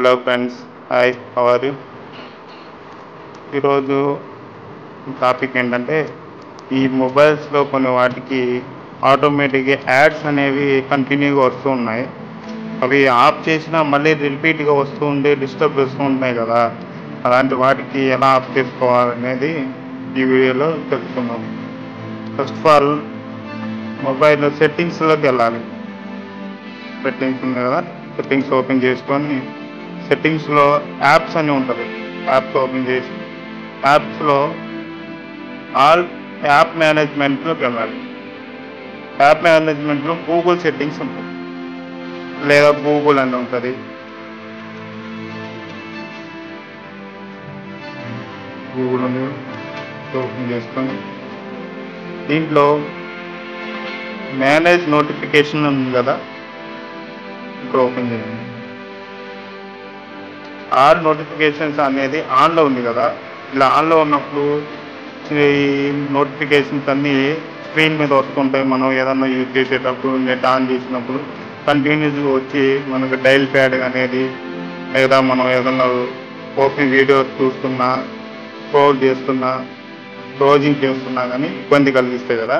Hello friends, hi, how are you? ఈరోజు topic ఏంటంటే ఈ మొబైల్స్లో కొన్ని వాటికి ఆటోమేటిక్గా యాడ్స్ అనేవి కంటిన్యూగా వస్తూ ఉన్నాయి. అవి ఆఫ్ చేసినా మళ్ళీ రిపీట్గా వస్తూ ఉండి డిస్టర్బ్ చేస్తూ ఉంటాయి కదా. అలాంటి వాటికి ఎలా ఆఫ్ చేసుకోవాలనేది ఈ వీడియోలో తెలుసుకుందాం. ఫస్ట్ ఆఫ్ ఆల్ మొబైల్ సెట్టింగ్స్లోకి వెళ్ళాలి. సెట్టింగ్స్ ఉంది కదా, సెట్టింగ్స్ ఓపెన్ చేసుకొని సెట్టింగ్స్లో యాప్స్ అని ఉంటుంది. యాప్స్ ఓపెన్ చేసి యాప్స్లో ఆల్ యాప్ మేనేజ్మెంట్లోకి వెళ్ళాలి. యాప్ మేనేజ్మెంట్లో గూగుల్ సెట్టింగ్స్ ఉంటుంది, లేదా గూగుల్ అని ఉంటుంది. గూగుల్ అని ఓపెన్ చేసుకొని దీంట్లో మేనేజ్ నోటిఫికేషన్ ఉంది కదా, ఇక్కడ ఓపెన్ చేయండి. ఆల్ నోటిఫికేషన్స్ అనేది ఆన్లో ఉంది కదా. ఇలా ఆన్లో ఉన్నప్పుడు ఈ నోటిఫికేషన్స్ అన్నీ స్క్రీన్ మీద వస్తుంటాయి. మనం ఏదన్నా యూజ్ చేసేటప్పుడు, నెట్ ఆన్ చేసినప్పుడు కంటిన్యూస్గా వచ్చి మనకు డైల్ ప్యాడ్ అనేది, లేదా మనం ఏదన్నా ఓపెన్ వీడియోస్ చూస్తున్నా, స్క్రోల్ చేస్తున్నా, బ్రౌజింగ్ చేస్తున్నా కానీ ఇబ్బంది కలిగిస్తాయి కదా.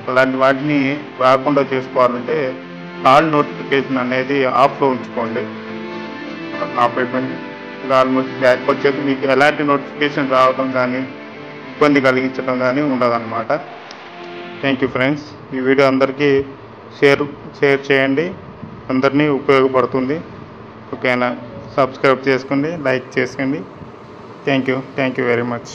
అలాంటి వాటిని రాకుండా చేసుకోవాలంటే ఆల్ నోటిఫికేషన్ అనేది ఆఫ్లో ఉంచుకోండి. ఆఫ్ అయిపోయింది. ఇలా ఆల్మోస్ట్ బ్యాక్ వచ్చేసి మీకు ఎలాంటి నోటిఫికేషన్ రావడం కానీ, ఇబ్బంది కలిగించడం కానీ ఉండదన్నమాట. Thank you friends. ఈ వీడియో అందరికీ షేర్ చేయండి, అందరినీ ఉపయోగపడుతుంది. ఓకేనా? సబ్స్క్రైబ్ చేసుకోండి, లైక్ చేసుకోండి. Thank you very much.